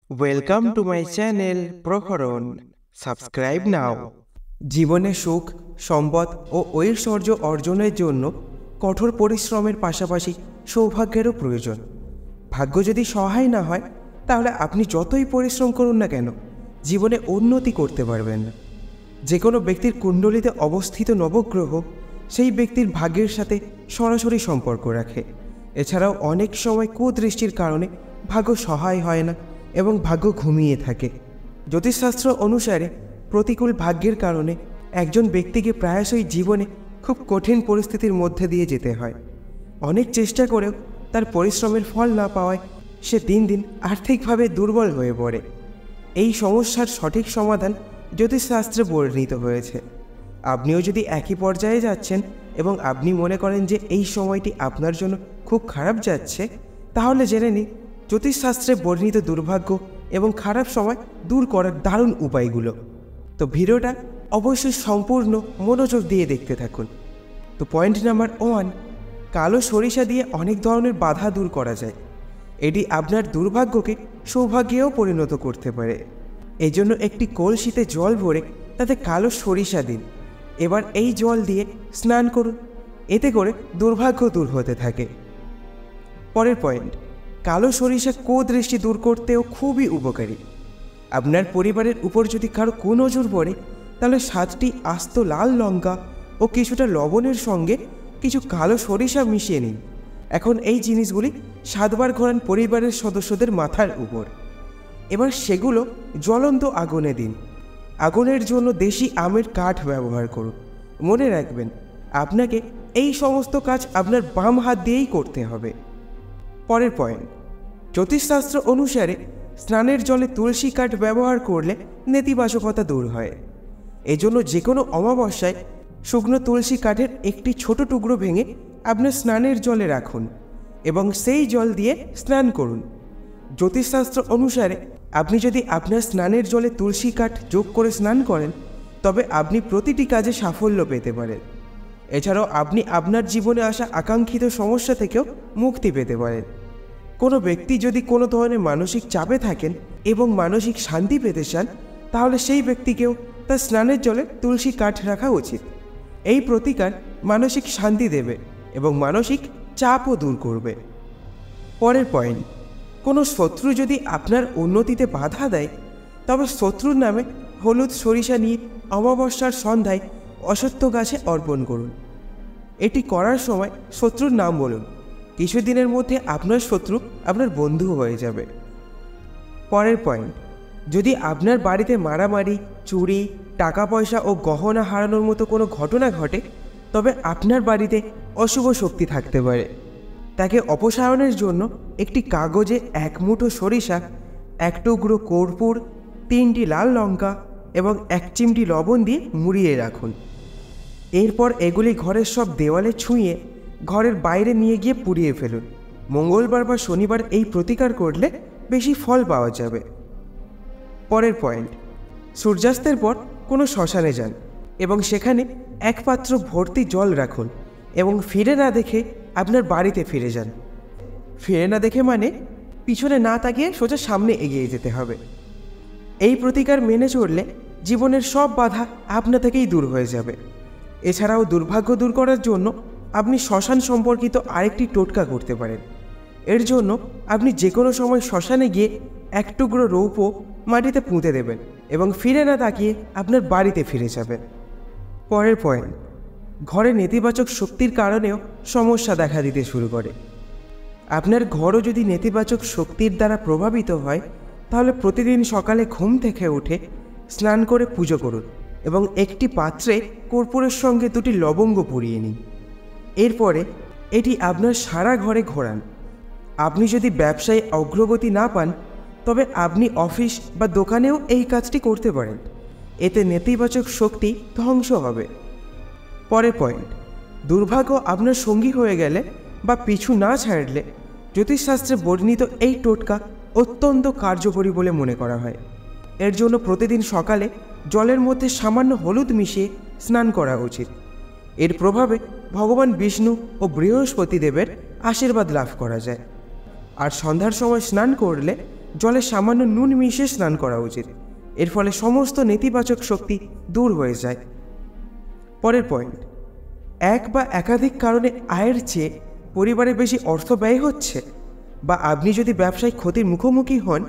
Welcome to my channel Praharan. Subscribe নাও। জীবনে সুখ, সম্পদ ও ঐশ্বর্য অর্জনের জন্য কঠোর পরিশ্রমের পাশাপাশি সৌভাগ্যেরও প্রয়োজন। ভাগ্য যদি সহায় না হয় তাহলে আপনি যতই পরিশ্রম করুন না কেন জীবনে উন্নতি করতে পারবেন না। যে কোনো ব্যক্তির কুণ্ডলিতে অবস্থিত নবগ্রহ সেই ব্যক্তির ভাগ্যের সাথে সরাসরি সম্পর্ক রাখে। এছাড়াও অনেক সময় কুদৃষ্টির কারণে ভাগ্য সহায় হয় না এবং ভাগ্য ঘুমিয়ে থাকে। জ্যোতিষশাস্ত্র অনুসারে প্রতিকূল ভাগ্যের কারণে একজন ব্যক্তিকে প্রায়শই জীবনে খুব কঠিন পরিস্থিতির মধ্যে দিয়ে যেতে হয়। অনেক চেষ্টা করেও তার পরিশ্রমের ফল না পাওয়ায় সে দিন দিন আর্থিকভাবে দুর্বল হয়ে পড়ে। এই সমস্যার সঠিক সমাধান জ্যোতিষশাস্ত্রে বর্ণিত হয়েছে। আপনিও যদি একই পর্যায়ে যাচ্ছেন এবং আপনি মনে করেন যে এই সময়টি আপনার জন্য খুব খারাপ যাচ্ছে, তাহলে জেনে নিন জ্যোতিষশাস্ত্রে বর্ণিত দুর্ভাগ্য এবং খারাপ সময় দূর করার দারুণ উপায়গুলো। তো ভিডিওটা অবশ্যই সম্পূর্ণ মনোযোগ দিয়ে দেখতে থাকুন। তো পয়েন্ট নাম্বার 1, কালো সরিষা দিয়ে অনেক ধরনের বাধা দূর করা যায়। এটি আপনার দুর্ভাগ্যকে সৌভাগ্যেও পরিণত করতে পারে। এজন্য একটি কলসিতে জল ভরে তাতে কালো সরিষা দিন। এবার এই জল দিয়ে স্নান করুন, এতে করে দুর্ভাগ্য দূর হতে থাকে। পরের পয়েন্ট, কালো সরিষা কুদৃষ্টি দূর করতেও খুবই উপকারী। আপনার পরিবারের উপর যদি কারো কুনজর পড়ে তাহলে 7টি আস্ত লাল লঙ্কা ও কিছুটা লবণের সঙ্গে কিছু কালো সরিষা মিশিয়ে নিন। এখন এই জিনিসগুলি 7 বার ঘোরান পরিবারের সদস্যদের মাথার উপর। এবার সেগুলো জ্বলন্ত আগুনে দিন। আগুনের জন্য দেশি আমের কাঠ ব্যবহার করুন। মনে রাখবেন, আপনাকে এই সমস্ত কাজ আপনার বাম হাত দিয়েই করতে হবে। পরের পয়েন্ট, জ্যোতিষশাস্ত্র অনুসারে স্নানের জলে তুলসী কাঠ ব্যবহার করলে নেতিবাচকতা দূর হয়। এজন্য যে কোনো অমাবস্যায় শুকনো তুলসী কাঠের একটি ছোট টুকরো ভেঙে আপনার স্নানের জলে রাখুন এবং সেই জল দিয়ে স্নান করুন। জ্যোতিষশাস্ত্র অনুসারে আপনি যদি আপনার স্নানের জলে তুলসী কাঠ যোগ করে স্নান করেন তবে আপনি প্রতিটি কাজে সাফল্য পেতে পারেন। এছাড়াও আপনি আপনার জীবনে আসা আকাঙ্ক্ষিত সমস্যা থেকেও মুক্তি পেতে পারেন। কোনো ব্যক্তি যদি কোনো ধরনের মানসিক চাপে থাকেন এবং মানসিক শান্তি পেতে চান তাহলে সেই ব্যক্তিকেও তার স্নানের জলে তুলসী কাঠ রাখা উচিত। এই প্রতিকার মানসিক শান্তি দেবে এবং মানসিক চাপও দূর করবে। পরের পয়েন্ট, কোনো শত্রু যদি আপনার উন্নতিতে বাধা দেয় তবে শত্রুর নামে হলুদ সরিষা নিয়ে অমাবস্যার সন্ধ্যায় অশ্বত্থ গাছে অর্পণ করুন। এটি করার সময় শত্রুর নাম বলুন। কিছুদিনের মধ্যে আপনার শত্রু আপনার বন্ধু হয়ে যাবে। পরের পয়েন্ট, যদি আপনার বাড়িতে মারামারি, চুরি, টাকা পয়সা ও গহনা হারানোর মতো কোনো ঘটনা ঘটে তবে আপনার বাড়িতে অশুভ শক্তি থাকতে পারে। তাকে অপসারণের জন্য একটি কাগজে 1 মুঠো সরিষা, 1 টুকরো কর্পূর, 3টি লাল লঙ্কা এবং 1 চিমটি লবণ দিয়ে মুড়িয়ে রাখুন। এরপর এগুলি ঘরের সব দেওয়ালে ছুঁয়ে ঘরের বাইরে নিয়ে গিয়ে পুড়িয়ে ফেলুন। মঙ্গলবার বা শনিবার এই প্রতিকার করলে বেশি ফল পাওয়া যাবে। পরের পয়েন্ট, সূর্যাস্তের পর কোনো শ্মশানে যান এবং সেখানে 1 পাত্র ভর্তি জল রাখুন এবং ফিরে না দেখে আপনার বাড়িতে ফিরে যান। ফিরে না দেখে মানে পিছনে না তাকিয়ে সোজা সামনে এগিয়ে যেতে হবে। এই প্রতিকার মেনে চললে জীবনের সব বাধা আপনা থেকেই দূর হয়ে যাবে। এছাড়াও দুর্ভাগ্য দূর করার জন্য আপনি শ্মশান সম্পর্কিত আরেকটি টোটকা করতে পারেন। এর জন্য আপনি যে কোনো সময় শ্মশানে গিয়ে 1 টুকরো রৌপ্য মাটিতে পুঁতে দেবেন এবং ফিরে না তাকিয়ে আপনার বাড়িতে ফিরে যাবেন। পরের পয়েন্ট, ঘরে নেতিবাচক শক্তির কারণেও সমস্যা দেখা দিতে শুরু করে। আপনার ঘরও যদি নেতিবাচক শক্তির দ্বারা প্রভাবিত হয় তাহলে প্রতিদিন সকালে ঘুম থেকে উঠে স্নান করে পুজো করুন এবং একটি পাত্রে কর্পূরের সঙ্গে 2টি লবঙ্গ পুড়িয়ে নিন। এরপরে এটি আপনার সারা ঘরে ঘোরান। আপনি যদি ব্যবসায় অগ্রগতি না পান তবে আপনি অফিস বা দোকানেও এই কাজটি করতে পারেন। এতে নেতিবাচক শক্তি ধ্বংস হবে। পরের পয়েন্ট, দুর্ভাগ্য আপনার সঙ্গী হয়ে গেলে বা পিছু না ছাড়লে জ্যোতিষশাস্ত্রে বর্ণিত এই টোটকা অত্যন্ত কার্যকরী বলে মনে করা হয়। এর জন্য প্রতিদিন সকালে জলের মধ্যে সামান্য হলুদ মিশিয়ে স্নান করা উচিত। এর প্রভাবে ভগবান বিষ্ণু ও বৃহস্পতি দেবের আশীর্বাদ লাভ করা যায়। আর সন্ধ্যার সময় স্নান করলে জলে সামান্য নুন মিশিয়ে স্নান করা উচিত। এর ফলে সমস্ত নেতিবাচক শক্তি দূর হয়ে যায়। পরের পয়েন্ট, এক বা একাধিক কারণে আয়ের চেয়ে পরিবারে বেশি অর্থ ব্যয় হচ্ছে, বা আপনি যদি ব্যবসায় ক্ষতির মুখোমুখি হন,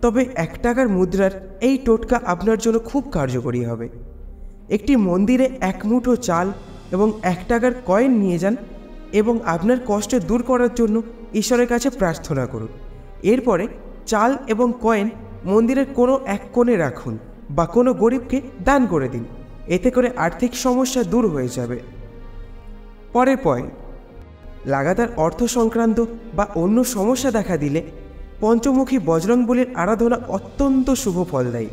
তবে 1 টাকার মুদ্রার এই টোটকা আপনার জন্য খুব কার্যকরী হবে। একটি মন্দিরে 1 মুঠো চাল এবং 1 টাকার কয়েন নিয়ে যান এবং আপনার কষ্ট দূর করার জন্য ঈশ্বরের কাছে প্রার্থনা করুন। এরপরে চাল এবং কয়েন মন্দিরের কোনো এক কোণে রাখুন বা কোনো গরিবকে দান করে দিন। এতে করে আর্থিক সমস্যা দূর হয়ে যাবে। পরের পয়েন্ট, লাগাতার অর্থ সংক্রান্ত বা অন্য সমস্যা দেখা দিলে পঞ্চমুখী বজরংবলীর আরাধনা অত্যন্ত শুভ ফল দেয়।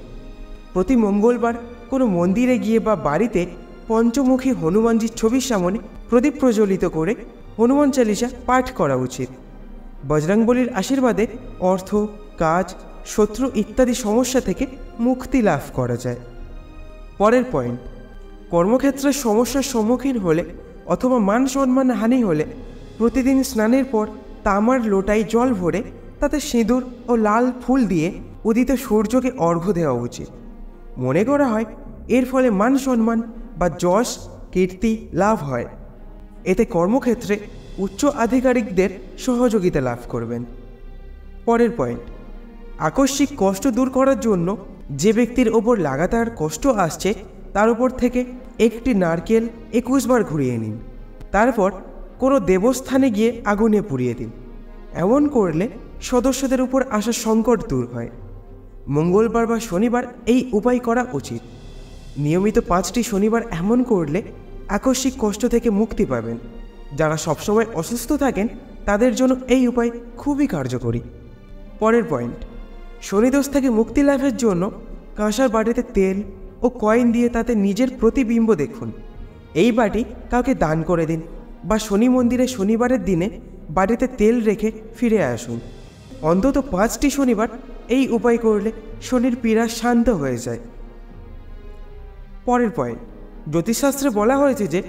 প্রতি মঙ্গলবার কোনো মন্দিরে গিয়ে বা বাড়িতে পঞ্চমুখী হনুমানজির ছবির সামনে প্রদীপ প্রজ্বলিত করে হনুমান চালিসা পাঠ করা উচিত। বজরংবলীর আশীর্বাদে অর্থ, কাজ, শত্রু ইত্যাদি সমস্যা থেকে মুক্তি লাভ করা যায়। পরের পয়েন্ট, কর্মক্ষেত্রে সমস্যার সম্মুখীন হলে অথবা মান সম্মান হানি হলে প্রতিদিন স্নানের পর তামার লোটায় জল ভরে তাতে সিঁদুর ও লাল ফুল দিয়ে উদিত সূর্যকে অর্ঘ্য দেওয়া উচিত। মনে করা হয় এর ফলে মান সম্মান বা যশ কীর্তি লাভ হয়। এতে কর্মক্ষেত্রে উচ্চ আধিকারিকদের সহযোগিতা লাভ করবেন। পরের পয়েন্ট, আকস্মিক কষ্ট দূর করার জন্য যে ব্যক্তির ওপর লাগাতার কষ্ট আসছে তার উপর থেকে একটি নারকেল 21 বার ঘুরিয়ে নিন। তারপর কোনো দেবস্থানে গিয়ে আগুনে পুড়িয়ে দিন। এমন করলে সদস্যদের উপর আসা সংকট দূর হয়। মঙ্গলবার বা শনিবার এই উপায় করা উচিত। নিয়মিত 5টি শনিবার এমন করলে আকস্মিক কষ্ট থেকে মুক্তি পাবেন। যারা সবসময় অসুস্থ থাকেন তাদের জন্য এই উপায় খুবই কার্যকরী। পরের পয়েন্ট, শনিদোষ থেকে মুক্তি লাভের জন্য কাঁসার বাটিতে তেল ও কয়েন দিয়ে তাতে নিজের প্রতিবিম্ব দেখুন। এই বাটি কাউকে দান করে দিন বা শনি মন্দিরে শনিবারের দিনে বাড়িতে তেল রেখে ফিরে আসুন। অন্তত 5টি শনিবার এই উপায় করলে শনির পীড়া শান্ত হয়ে যায়। পরের পয়েন্ট, জ্যোতিষশাস্ত্রে বলা হয়েছে যে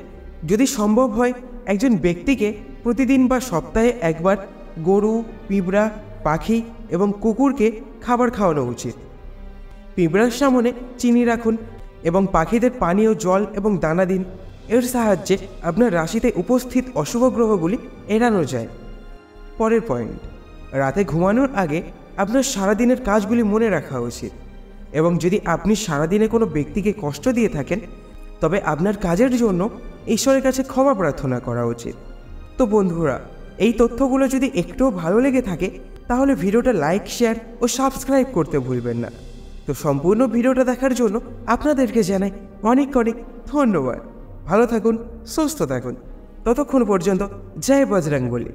যদি সম্ভব হয় একজন ব্যক্তিকে প্রতিদিন বা সপ্তাহে একবার গরু, পিঁপড়া, পাখি এবং কুকুরকে খাবার খাওয়ানো উচিত। পিঁপড়ার সামনে চিনি রাখুন এবং পাখিদের পানীয় জল এবং দানা দিন। এর সাহায্যে আপনার রাশিতে উপস্থিত অশুভ গ্রহগুলি এড়ানো যায়। পরের পয়েন্ট, রাতে ঘুমানোর আগে আপনার সারাদিনের কাজগুলি মনে রাখা উচিত এবং যদি আপনি সারাদিনে কোনো ব্যক্তিকে কষ্ট দিয়ে থাকেন তবে আপনার কাজের জন্য ঈশ্বরের কাছে ক্ষমা প্রার্থনা করা উচিত। তো বন্ধুরা, এই তথ্যগুলো যদি একটুও ভালো লেগে থাকে তাহলে ভিডিওটা লাইক, শেয়ার ও সাবস্ক্রাইব করতে ভুলবেন না। তো সম্পূর্ণ ভিডিওটা দেখার জন্য আপনাদেরকে জানাই অনেক অনেক ধন্যবাদ। ভালো থাকুন, সুস্থ থাকুন। ততক্ষণ পর্যন্ত জয় বজরংবলী।